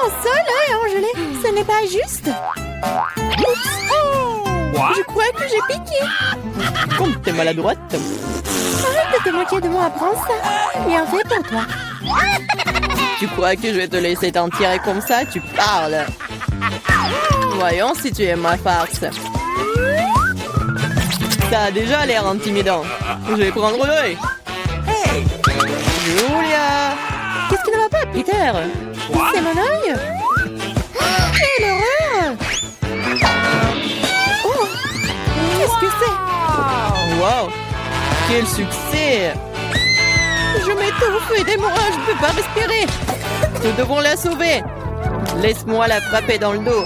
Un seul œil engelé, ce n'est pas juste. Oups. Je crois que j'ai piqué. Comme t'es maladroite. Arrête de te moquer de moi, prends ça. Bien fait pour toi. Tu crois que je vais te laisser t'en tirer comme ça? Tu parles. Voyons si tu aimes ma farce. Ça a déjà l'air intimidant. Je vais prendre l'œil. Julia! Qu'est-ce qui ne va pas, Peter? C'est mon œil. Quelle horreur! Oh! Qu'est-ce que c'est? Wow! Quel succès! Je m'étouffe, aidez-moi, je ne peux pas respirer. Nous devons la sauver. Laisse-moi la frapper dans le dos.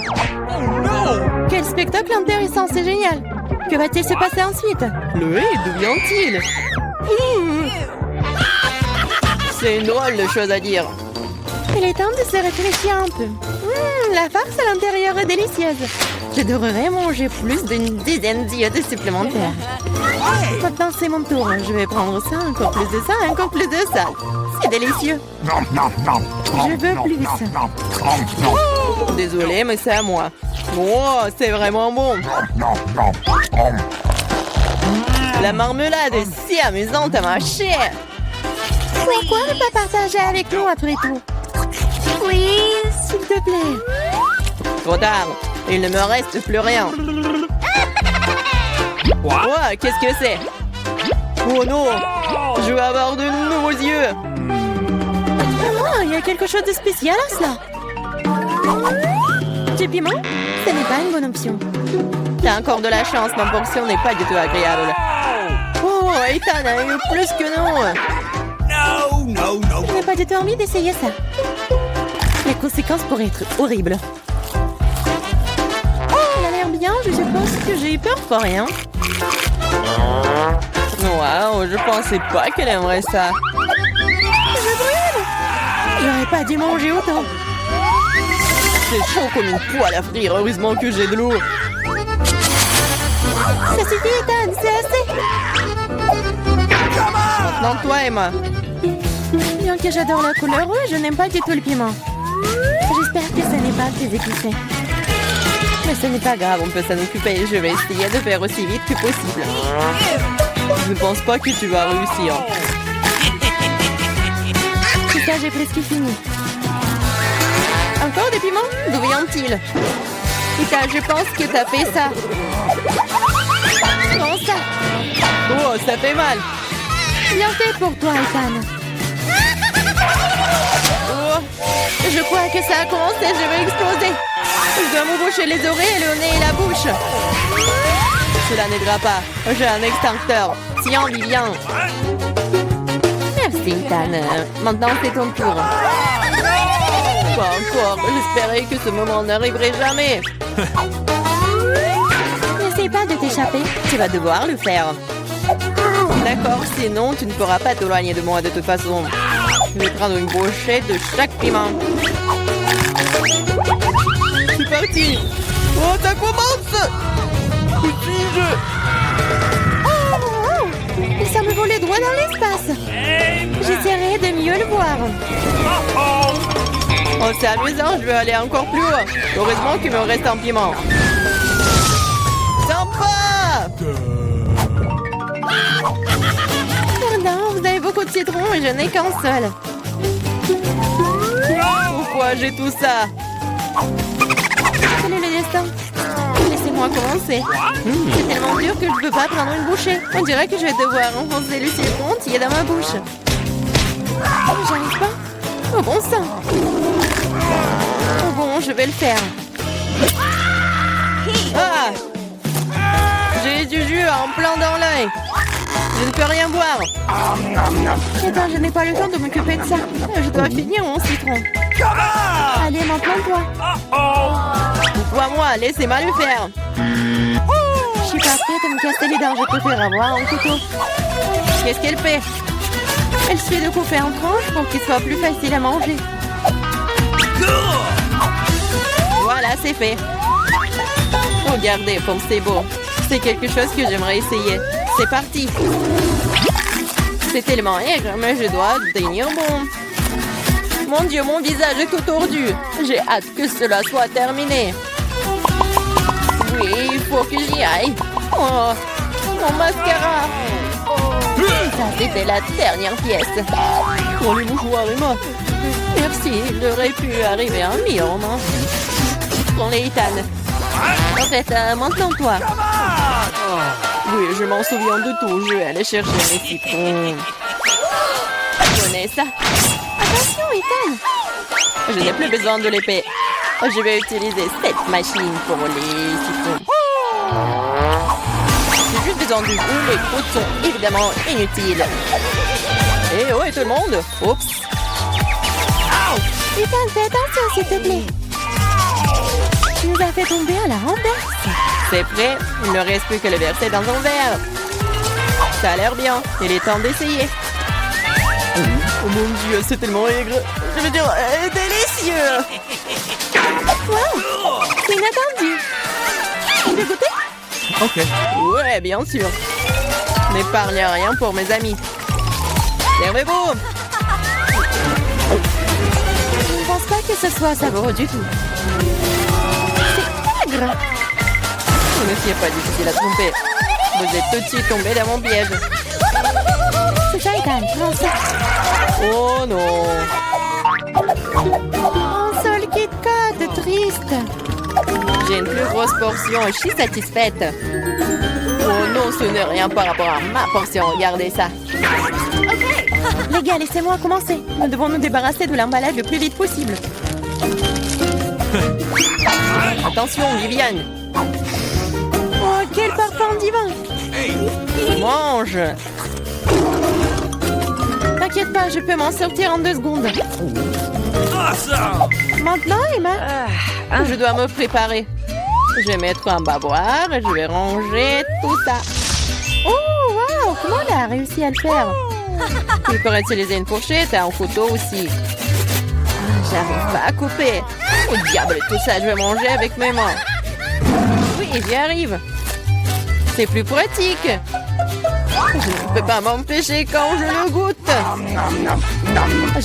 Quel spectacle intéressant, c'est génial. Que va-t-il se passer ensuite? Chloé, d'où vient-il? C'est une drôle de chose à dire. Il est temps de se réfléchir un peu. La farce à l'intérieur est délicieuse. Je devrais manger plus d'une dizaine d'iodes supplémentaires. Maintenant, c'est mon tour. Je vais prendre ça, encore plus de ça, encore plus de ça. C'est délicieux. Je veux plus. Désolée, mais c'est à moi. Oh, c'est vraiment bon. La marmelade est si amusante à mâcher. Pourquoi ne pas partager avec nous après tout? Oui, s'il te plaît. Trop tard. Il ne me reste plus rien. Oh, qu'est-ce que c'est? Oh non! Je vais avoir de nouveaux yeux. Il y a quelque chose de spécial à cela. Du piment? Ce n'est pas une bonne option. T'as encore de la chance, ma portion n'est pas du tout agréable. Oh, Ethan a eu plus que non. Je n'ai pas du tout envie d'essayer ça. Les conséquences pourraient être horribles. Elle a l'air bien, je suppose que j'ai eu peur pour rien. Wow, je pensais pas qu'elle aimerait ça. Je brûle! J'aurais pas dû manger autant. C'est chaud comme une poêle à frire, heureusement que j'ai de l'eau. Ça suffit, Ethan, c'est assez. Maintenant, toi, Emma. Bien que j'adore la couleur rouge, je n'aime pas du tout le piment. J'espère que ce n'est pas très épicé. Mais ce n'est pas grave, on peut s'en occuper. Je vais essayer de faire aussi vite que possible. Je ne pense pas que tu vas réussir. C'est ça, j'ai presque fini. Encore des piments? D'où vient-il? Ethan, je pense que t'as fait ça. Prends ça. Oh, ça fait mal. Bien fait pour toi, Ethan. Oh, Je crois que ça a commencé, je vais exploser. je dois me boucher les oreilles, le nez et la bouche. Cela n'aidera pas. J'ai un extincteur. Tiens, Vivian. Merci, Ethan. Maintenant, c'est ton tour. Pas encore. J'espérais que ce moment n'arriverait jamais. N'essaie pas de t'échapper. Tu vas devoir le faire. D'accord, sinon tu ne pourras pas t'éloigner de moi de toute façon. Je vais prendre une brochette de chaque piment. C'est parti. Oh, ça commence. Ça me volait droit dans l'espace. J'essaierai de mieux le voir. Oh, c'est amusant, je vais aller encore plus haut. Heureusement qu'il me reste un piment. Sympa. Pardon, vous avez beaucoup de citron et je n'ai qu'un seul. Pourquoi j'ai tout ça? Quel est le destin? Laissez-moi commencer. C'est tellement dur que je ne peux pas prendre une bouchée. On dirait que je vais devoir enfoncer le citron entier dans ma bouche. J'arrive pas. Oh bon sang. Oh bon, je vais le faire. Ah! J'ai du jus en plein dans l'œil. Je ne peux rien boire. Attends, je n'ai pas le temps de m'occuper de ça. Je dois finir mon citron. Allez, maintenant toi. Toi, moi, laissez-moi le faire. Je suis pas prête à me casser les dents. Je préfère avoir un couteau. Qu'est-ce qu'elle fait? Elle suffit de couper en tranches pour qu'il soit plus facile à manger. Voilà, c'est fait. Regardez comme c'est beau. C'est quelque chose que j'aimerais essayer. C'est parti. C'est tellement aigre, mais je dois tenir bon. Mon Dieu, mon visage est tout tordu. J'ai hâte que cela soit terminé. Oui, il faut que j'y aille. Oh, mon mascara. Ça, c'était la dernière pièce. Oh, les mouchoirs, Emma. Merci, il aurait pu arriver un mieux, non? Prends-les, Ethan. En fait, maintenant, toi. Oui, je m'en souviens de tout. Je vais aller chercher mes citrons. Je connais ça. Attention, Ethan. Je n'ai plus besoin de l'épée. Je vais utiliser cette machine pour les citrons. J'ai juste besoin du jus. Les croûtes sont évidemment inutiles. Et ouais, tout le monde. Oups. Ethan, fais attention, s'il te plaît. Tu nous as fait tomber à la renverse. C'est prêt. Il ne reste plus que le verser dans un verre. Ça a l'air bien. Il est temps d'essayer. Oh mon Dieu, c'est tellement aigre. Je veux dire, délicieux. Wow, c'est inattendu. Tu veux goûter? Ok. Ouais, bien sûr. N'épargne rien pour mes amis. Servez-vous. Je ne pense pas que ce soit savoureux du tout. C'est aigre. Ce n'est pas difficile à tromper. Vous êtes tout de suite tombé dans mon piège. C'est ça, Ethan. Prends ça. Oh non. Un seul Kit Kat, triste. J'ai une plus grosse portion et je suis satisfaite. Oh non, ce n'est rien par rapport à ma portion. Regardez ça. Les gars, laissez-moi commencer. Nous devons nous débarrasser de l'emballage le plus vite possible. Attention, Viviane. Oh, quel parfum divin. Mange. T'inquiète pas, je peux m'en sortir en 2 secondes. Maintenant, Emma. Je dois me préparer. Je vais mettre un bavoir et je vais ranger tout ça. Oh, wow, comment elle a réussi à le faire? Il pourrait utiliser une fourchette et un couteau aussi. J'arrive pas à couper. Oh diable, tout ça, je vais manger avec mes mains. Oui, j'y arrive. C'est plus pratique. Je ne peux pas m'empêcher quand je le goûte.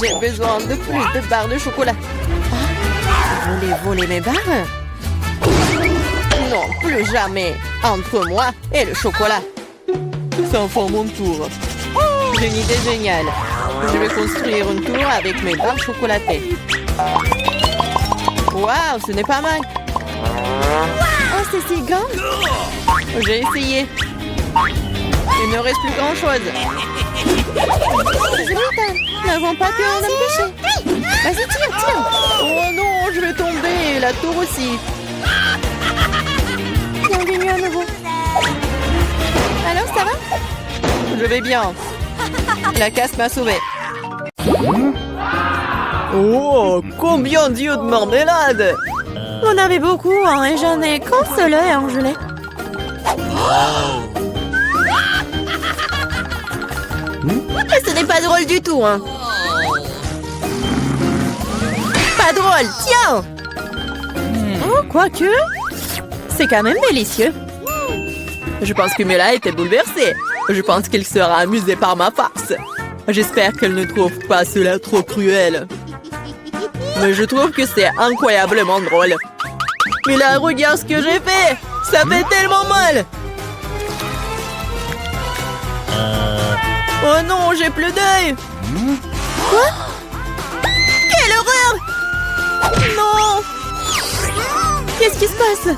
J'ai besoin de plus de barres de chocolat. Vous voulez voler mes barres? Non, plus jamais. Entre moi et le chocolat. C'est enfin mon tour. J'ai une idée géniale. Je vais construire une tour avec mes barres chocolatées. Waouh, ce n'est pas mal. Oh, c'est si grand. J'ai essayé. Il ne reste plus grand-chose. Désolée, Ethan. Nous n'avons pas pu en empêcher. Vas-y, tire. Oh non, je vais tomber. La tour aussi. Bienvenue à nouveau. Alors, ça va? Je vais bien. La casse m'a sauvé. Oh, combien d'yeux de marmelade! On avait beaucoup, hein, et j'en ai qu'un seul œil en gelée. Et ce n'est pas drôle du tout, hein. Pas drôle, tiens! Oh, quoique, c'est quand même délicieux. Je pense que Mela était bouleversée. Je pense qu'elle sera amusée par ma farce. J'espère qu'elle ne trouve pas cela trop cruel. Mais je trouve que c'est incroyablement drôle. Mela, regarde ce que j'ai fait! Ça fait tellement mal! Oh non, j'ai plus d'œil! Quoi? Quelle horreur! Non! Qu'est-ce qui se passe?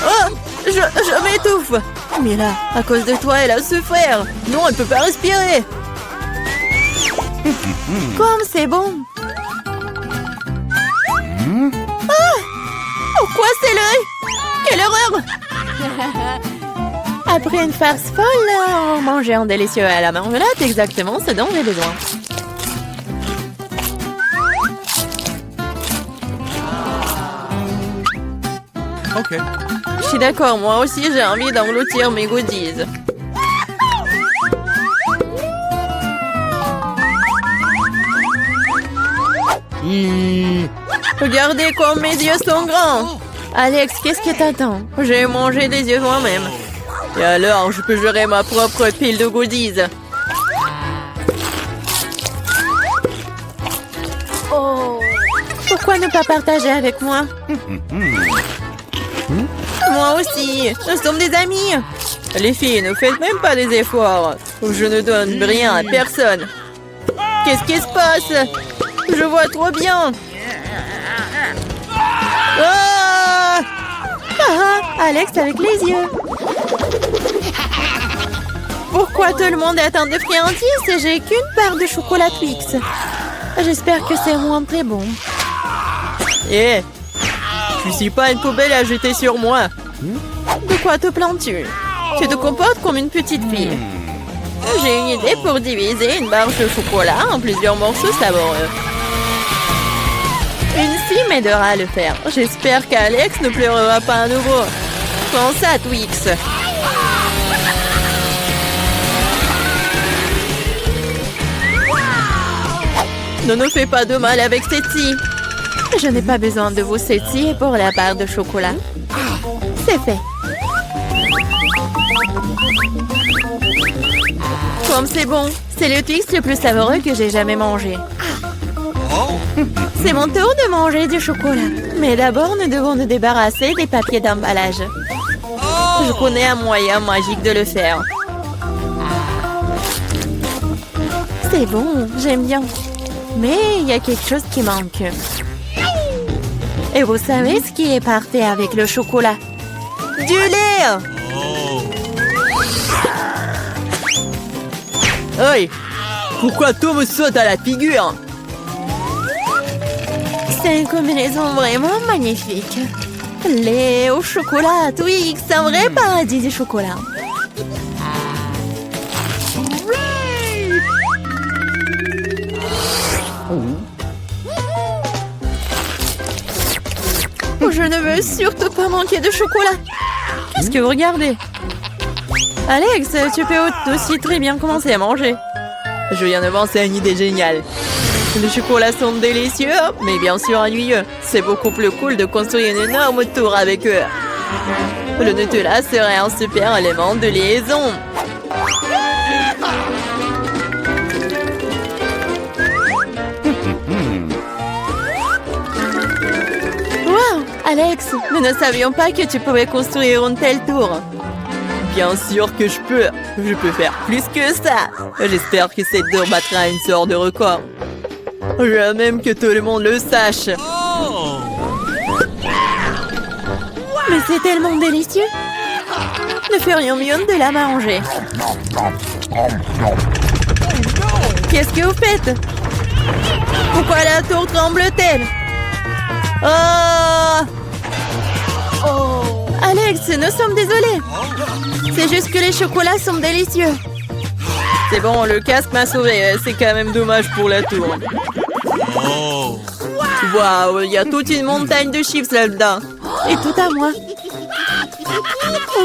Oh! Je m'étouffe! Mais là, à cause de toi, elle a souffert! Non, elle ne peut pas respirer! Comme c'est bon. Pourquoi c'est l'œil? Quelle horreur! Après une farce folle, manger un délicieux à la marmelade, exactement ce dont j'ai besoin. Ok. Je suis d'accord, moi aussi j'ai envie d'engloutir mes goodies. Regardez comme mes yeux sont grands. Alex, qu'est-ce que t'attends? J'ai mangé des yeux moi-même. Et alors, je peux gérer ma propre pile de goodies. Pourquoi ne pas partager avec moi? Moi aussi, nous sommes des amis. Les filles, ne faites même pas des efforts. Je ne donne rien à personne. Qu'est-ce qui se passe? Je vois trop bien. Ah! Ah, Alex avec les yeux. Pourquoi tout le monde attend de friandises et j'ai qu'une part de chocolat Twix? J'espère que c'est moins très bon. Eh, tu suis pas une poubelle à jeter sur moi. De quoi te plains-tu? Tu te comportes comme une petite fille. J'ai une idée pour diviser une barre de chocolat en plusieurs morceaux savoureux. Une fille m'aidera à le faire. J'espère qu'Alex ne pleurera pas à nouveau. Prends ça, Twix. Ne nous fais pas de mal avec Cétie. Je n'ai pas besoin de vous, Cétie, pour la barre de chocolat. C'est fait. Comme c'est bon, c'est le Twix le plus savoureux que j'ai jamais mangé. C'est mon tour de manger du chocolat. Mais d'abord, nous devons nous débarrasser des papiers d'emballage. Je connais un moyen magique de le faire. C'est bon, j'aime bien. Mais il y a quelque chose qui manque. Et vous savez ce qui est parfait avec le chocolat? Du lait! Hey, pourquoi tout me saute à la figure? C'est une combinaison vraiment magnifique. Lait au chocolat, Twix, c'est un vrai paradis du chocolat. Je ne veux surtout pas manquer de chocolat. Qu'est-ce que vous regardez? Alex, tu peux aussi très bien commencer à manger. Je viens de penser à une idée géniale. Les chocolats sont délicieux, mais bien sûr ennuyeux. C'est beaucoup plus cool de construire une énorme tour avec eux. Le Nutella serait un super élément de liaison. Wow, Alex, nous ne savions pas que tu pouvais construire une telle tour. Bien sûr que je peux. Je peux faire plus que ça. J'espère que cette tour battra une sorte de record. Je veux même que tout le monde le sache. Mais c'est tellement délicieux. Nous ferions mieux de la manger. Qu'est-ce que vous faites? Pourquoi la tour tremble-t-elle? Oh! Alex, nous sommes désolés. C'est juste que les chocolats sont délicieux. C'est bon, le casque m'a sauvé. C'est quand même dommage pour la tour. Waouh, il y a toute une montagne de chips là-dedans. Et tout à moi.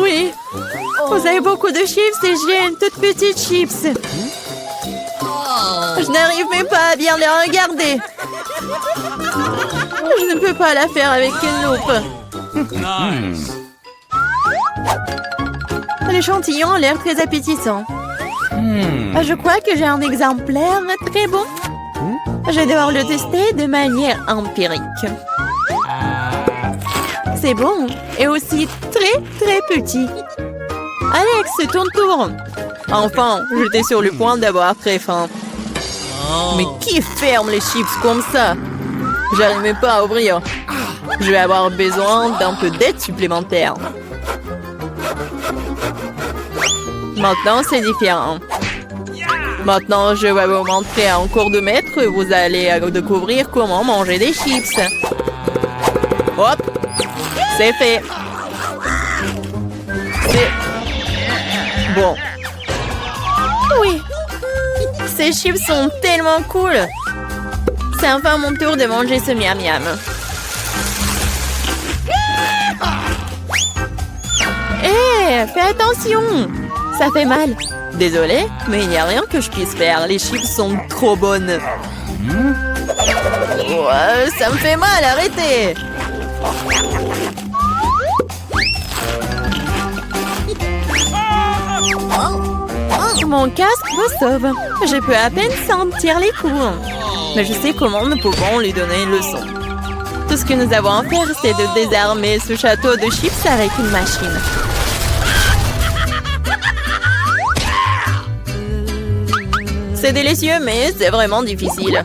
Oui. Vous avez beaucoup de chips et j'ai une toute petite chips. Je n'arrive même pas à bien les regarder. Je ne peux pas la faire avec une loupe. L'échantillon a l'air très appétissant. Je crois que j'ai un exemplaire très bon. Je vais devoir le tester de manière empirique. C'est bon et aussi très très petit. Alex, c'est ton tour. Enfin, j'étais sur le point d'avoir très faim. Mais qui ferme les chips comme ça? J'arrive même pas à ouvrir. Je vais avoir besoin d'un peu d'aide supplémentaire. Maintenant, c'est différent. Maintenant, je vais vous montrer en cours de maître. Vous allez découvrir comment manger des chips. Hop! C'est fait. C'est bon. Oui. Ces chips sont tellement cool. C'est enfin mon tour de manger ce miam miam. Hé, fais attention. Ça fait mal. Désolée, mais il n'y a rien que je puisse faire. Les chips sont trop bonnes. Ça me fait mal, arrêtez. Mon casque me sauve. Je peux à peine sentir les coups. Mais je sais comment nous pouvons lui donner une leçon. Tout ce que nous avons à faire, c'est de désarmer ce château de chips avec une machine. C'est délicieux, mais c'est vraiment difficile.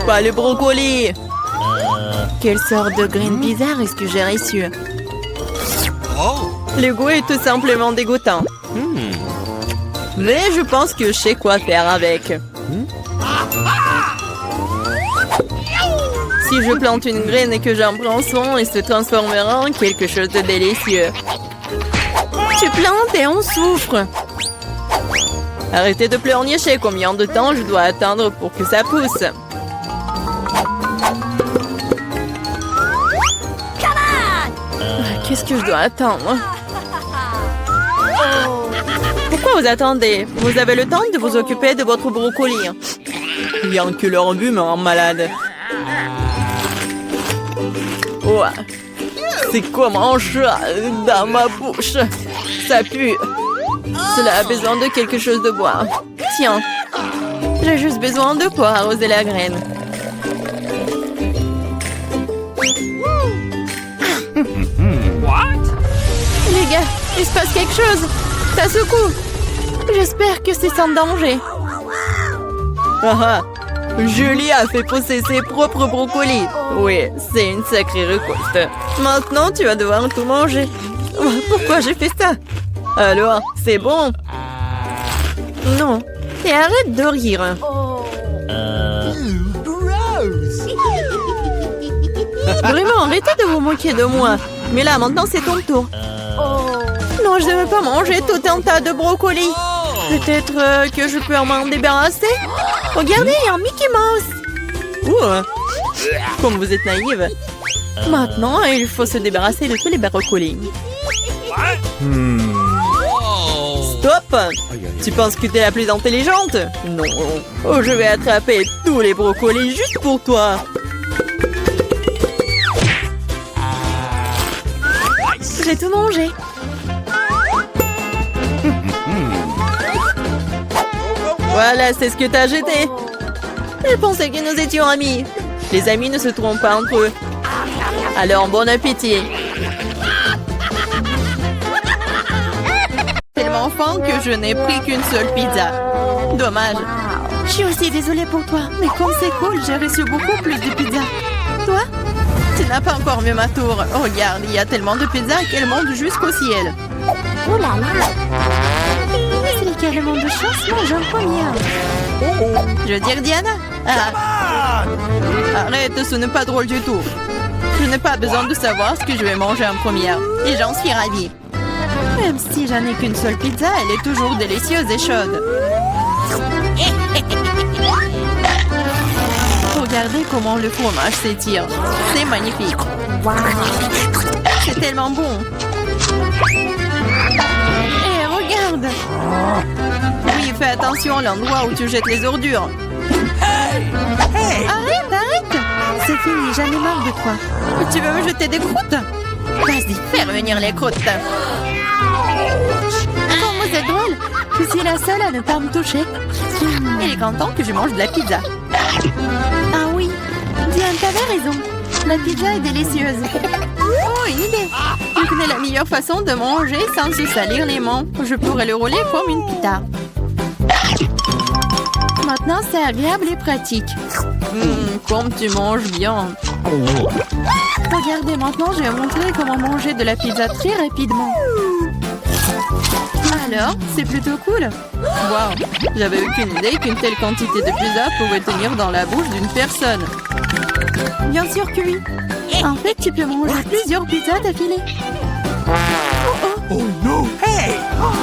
Pas le brocoli! Quelle sorte de graine bizarre est-ce que j'ai reçu? Le goût est tout simplement dégoûtant. Mais je pense que je sais quoi faire avec. Si je plante une graine et que j'en prends soin, elle se transformera en quelque chose de délicieux. Tu plantes et on souffre. Arrêtez de pleurnicher. Combien de temps je dois attendre pour que ça pousse? Qu'est-ce que je dois attendre? Pourquoi vous attendez? Vous avez le temps de vous occuper de votre brocoli. Bien que leur but me rend malade. Oh, c'est comme un chat dans ma bouche. Ça pue. Cela a besoin de quelque chose de boire. Tiens, j'ai juste besoin de quoi arroser la graine. Les gars, il se passe quelque chose. Ça secoue. J'espère que c'est sans danger. Ah, Julie a fait pousser ses propres brocolis. Oui, c'est une sacrée récolte. Maintenant, tu vas devoir tout manger. Pourquoi j'ai fait ça? Alors, c'est bon? Non. Et arrête de rire. Vraiment, arrêtez de vous moquer de moi. Mais là, maintenant, c'est ton tour. Non, je ne veux pas manger tout un tas de brocolis. Peut-être que je peux m'en débarrasser? Regardez, il y a un Mickey Mouse. Comme vous êtes naïve. Maintenant, il faut se débarrasser de tous les brocolis. Stop! Tu penses que t'es la plus intelligente? Non. Oh, je vais attraper tous les brocolis juste pour toi. J'ai tout mangé. Voilà, c'est ce que t'as jeté. Je pensais que nous étions amis. Les amis ne se trompent pas entre eux. Alors, bon appétit. Tellement faim que je n'ai pris qu'une seule pizza. Dommage. Je suis aussi désolée pour toi, mais comme c'est cool, j'ai reçu beaucoup plus de pizza. Toi? Tu n'as pas encore vu ma tour. Regarde, il y a tellement de pizzas qu'elles montent jusqu'au ciel. Oh là là! C'est carrément de chance, mange en première. Je veux dire Diana? Ah. Arrête, ce n'est pas drôle du tout. Je n'ai pas besoin de savoir ce que je vais manger en première. Et j'en suis ravie. Même si j'en ai qu'une seule pizza, elle est toujours délicieuse et chaude. Regardez comment le fromage s'étire. C'est magnifique. C'est tellement bon. Et regarde. Oui, fais attention à l'endroit où tu jettes les ordures. Arrête, arrête. C'est fini, j'en ai marre de toi. Tu veux me jeter des croûtes? Vas-y, fais revenir les croûtes. Comment c'est drôle. Je suis la seule à ne pas me toucher. Il est content que je mange de la pizza. Ah oui, Diane, t'avais raison. La pizza est délicieuse. Oh, une idée. Je connais la meilleure façon de manger sans se salir les mains. Je pourrais le rouler comme une pita. Maintenant, c'est agréable et pratique. Comme tu manges bien. Regardez, maintenant, je vais montrer comment manger de la pizza très rapidement. Alors, c'est plutôt cool. Wow, j'avais aucune idée qu'une telle quantité de pizza pouvait tenir dans la bouche d'une personne. Bien sûr que oui. En fait, tu peux manger plusieurs pizzas d'affilée. Oh no! Hey!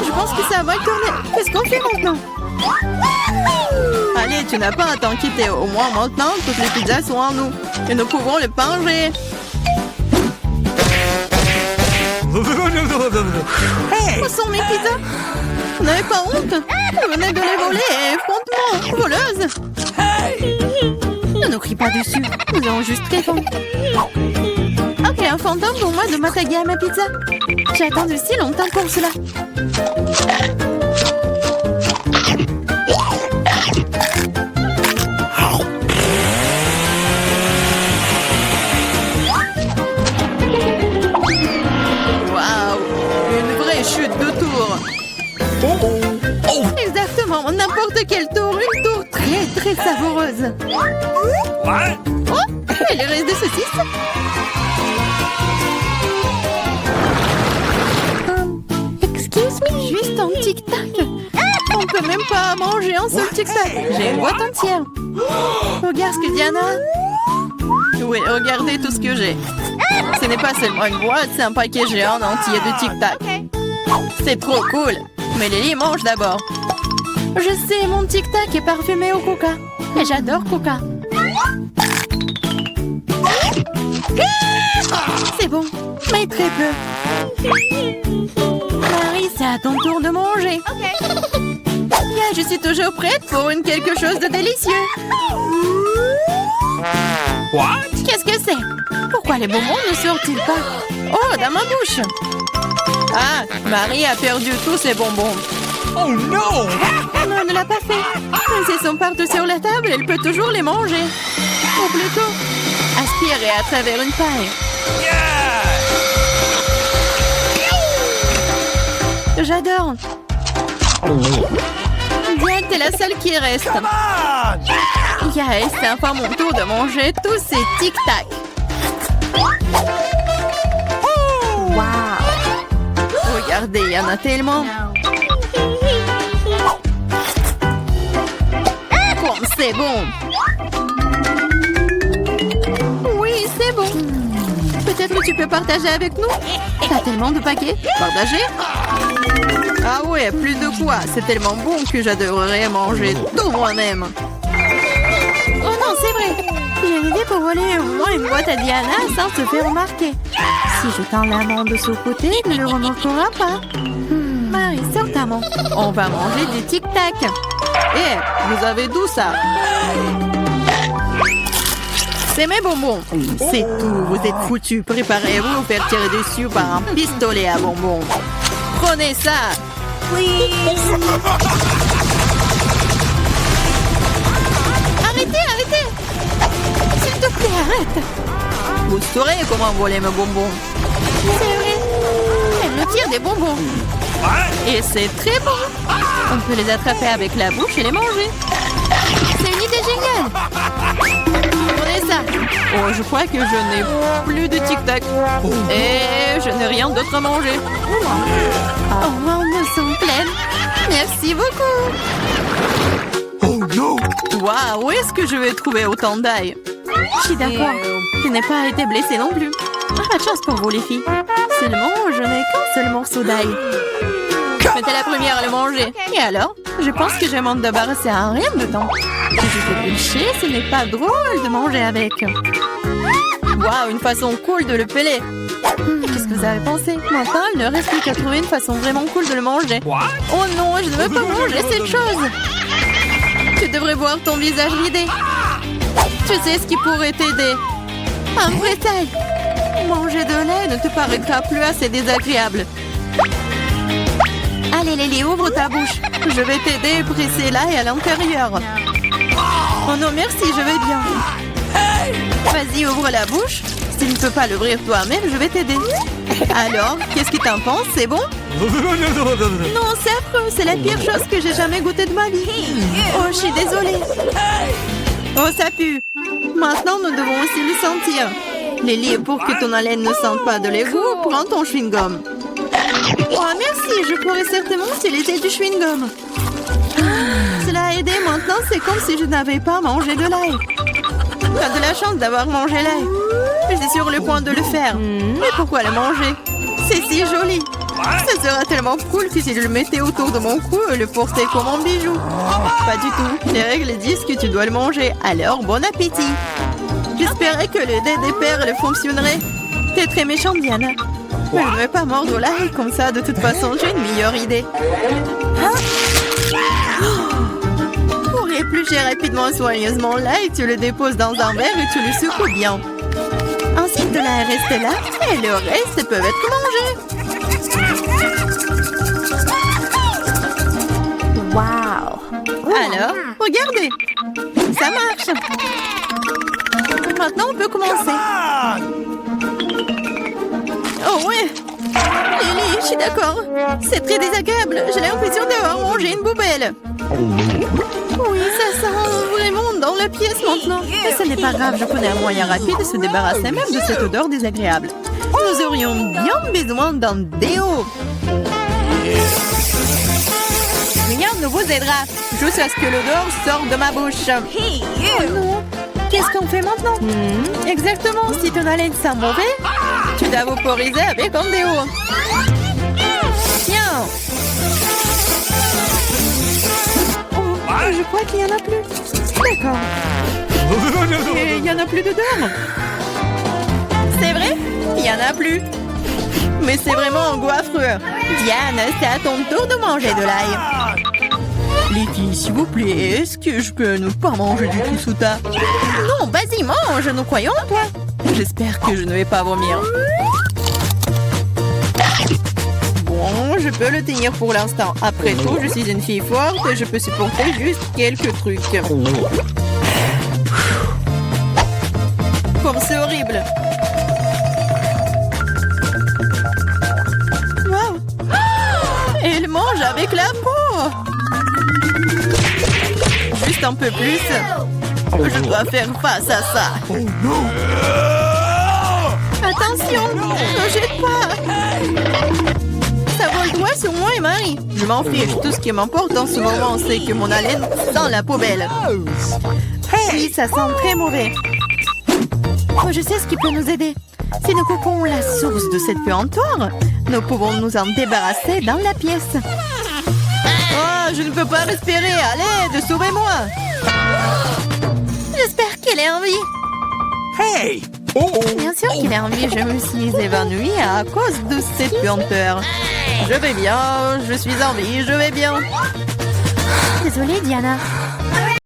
Je pense que ça va tourner. Qu'est-ce qu'on fait maintenant? Allez, tu n'as pas à t'inquiéter. Au moins maintenant, toutes les pizzas sont en nous. Et nous pouvons les manger. Hey! Où sont mes pizzas? Vous n'avez pas honte? Vous venez de les voler, effrontement, voleuse. Ne nous crie pas dessus, nous avons juste très faim. Ok, un fantôme pour moi de m'attaquer à ma pizza. J'ai attendu si longtemps pour cela. Quel tour! Une tour très, très savoureuse! What? Oh! Et le reste de saucisses? Excuse me? Juste un tic-tac! On peut même pas manger un seul tic-tac! J'ai une boîte entière! Regarde ce que Diana a! Oui, regardez tout ce que j'ai! Ce n'est pas seulement une boîte, c'est un paquet géant entier de tic-tac! C'est trop cool! Mais Lily mange d'abord! Je sais, mon tic-tac est parfumé au coca! Et j'adore coca! C'est bon, mais très peu. Marie, c'est à ton tour de manger. Bien, je suis toujours prête pour quelque chose de délicieux. What? Qu'est-ce que c'est? Pourquoi les bonbons ne sortent-ils pas? Oh, dans ma bouche. Ah, Marie a perdu tous ses bonbons. Oh no! Non, elle ne l'a pas fait. Même s'ils sont partout sur la table, elle peut toujours les manger. Ou plutôt, aspirer à travers une paille. Yeah! J'adore. Diane, t'es la seule qui reste. Come on! Yes, c'est enfin mon tour de manger tous ces tic-tac. Wow! Regardez, il y en a tellement. Bon, c'est bon. Oui, c'est bon. Peut-être que tu peux partager avec nous? T'as tellement de paquets. Partager? Ah ouais, plus de quoi. C'est tellement bon que j'adorerais manger tout moi-même. Oh non, c'est vrai. J'ai une idée pour voler au moins une boîte à Diana sans se faire remarquer. Si je tends la main de ce côté, il ne le remarquera pas. Marie, sors ta main. On va manger du tic-tac. Eh, vous avez d'où ça? C'est mes bonbons. C'est tout, vous êtes foutus. Préparez-vous à vous faire tirer dessus par un pistolet à bonbons. Prenez ça. Arrêtez, arrêtez. S'il te plaît, arrête. Vous saurez comment voler mes bonbons. C'est vrai. Elle me tire des bonbons. Et c'est très bon. On peut les attraper avec la bouche et les manger. C'est une idée géniale. Prenez ça. Oh, je crois que je n'ai plus de tic-tac. Et je n'ai rien d'autre à manger. Oh, on me sent pleine. Merci beaucoup. Oh no! Waouh, où est-ce que je vais trouver autant d'ail? Je suis d'accord. Je n'ai pas été blessée non plus. Pas de chance pour vous, les filles. Seulement, je n'ai qu'un seul morceau d'ail. Mais t'es la première à le manger. Et alors? Je pense que je m'en débarrasser à rien dedans. Si je fais pêcher, ce n'est pas drôle de manger avec. Waouh, une façon cool de le peler. Qu'est-ce que vous avez pensé? Maintenant, il ne reste plus qu'à trouver une façon vraiment cool de le manger. What? Oh non, je ne veux pas manger cette chose. Tu devrais voir ton visage ridé. Tu sais ce qui pourrait t'aider? Un vrai taille. Manger de lait ne te paraîtra plus assez désagréable. Allez, Lily, ouvre ta bouche. Je vais t'aider à presser l'ail à l'intérieur. Oh non, merci, je vais bien. Vas-y, ouvre la bouche. Si tu ne peux pas l'ouvrir toi-même, je vais t'aider. Alors, qu'est-ce que t'en penses? C'est bon? Non, c'est affreux. C'est la pire chose que j'ai jamais goûté de ma vie. Oh, je suis désolée. Oh, ça pue. Maintenant, nous devons aussi le sentir. Lily, pour que ton haleine ne sente pas de l'égout, prends ton chewing-gum. Oh, merci. Je pourrais certainement utiliser du chewing-gum. Cela a aidé. Maintenant, c'est comme si je n'avais pas mangé de l'ail. T'as de la chance d'avoir mangé l'ail. Je suis sur le point de le faire. Mais pourquoi le manger? C'est si joli. Ça sera tellement cool que si je le mettais autour de mon cou et le portais comme un bijou. Pas du tout. Les règles disent que tu dois le manger. Alors, bon appétit. J'espérais que le dé des perles fonctionnerait. T'es très méchante, Diana. Mais je ne vais pas mordre l'ail comme ça. De toute façon, j'ai une meilleure idée. Pour éplucher rapidement et soigneusement l'ail, tu le déposes dans un verre et tu le secoues bien. Ensuite, de l'ail reste là et le reste peut être mangé. Wow! Alors, regardez! Ça marche! Maintenant, on peut commencer. Oh ouais! Lily, je suis d'accord. C'est très désagréable. J'ai l'impression d'avoir mangé une poubelle. Oui, ça sent vraiment dans la pièce maintenant. Mais ce n'est pas grave, je connais un moyen rapide de se débarrasser même de cette odeur désagréable. Nous aurions bien besoin d'un déo. Rien ne vous aidera, jusqu'à ce que l'odeur sorte de ma bouche. Oh non, qu'est-ce qu'on fait maintenant? Exactement, si ton haleine sent mauvais, tu dois vaporiser avec un déo. Tiens. Oh, je crois qu'il n'y en a plus. D'accord. Et il n'y en a plus d'odeur. C'est vrai? Il n'y en a plus. Mais c'est vraiment un goût affreux. Diane, c'est à ton tour de manger de l'ail. Les filles, s'il vous plaît, est-ce que je peux ne pas manger du tout ça? Non, vas-y, mange, nous croyons en toi. J'espère que je ne vais pas vomir. Bon, je peux le tenir pour l'instant. Après tout, je suis une fille forte et je peux supporter juste quelques trucs. Comme c'est horrible. Wow. Elle mange avec la peau. Juste un peu plus. Je dois faire face à ça. Oh no! Attention, ne jette pas. Ça vole droit sur moi et Marie. Je m'en fiche. Tout ce qui m'importe en ce moment, c'est que mon haleine sent la poubelle. Oui, ça sent très mauvais. Oh, je sais ce qui peut nous aider. Si nous coupons la source de cette puanteur, nous pouvons nous en débarrasser dans la pièce. Oh, je ne peux pas respirer. Allez, sauvez-moi. J'espère qu'elle est en vie. Hey! Oh! Bien sûr qu'il est en vie. Je me suis évanouie à cause de cette puanteur. Je vais bien, je suis en vie, je vais bien. Désolée, Diana.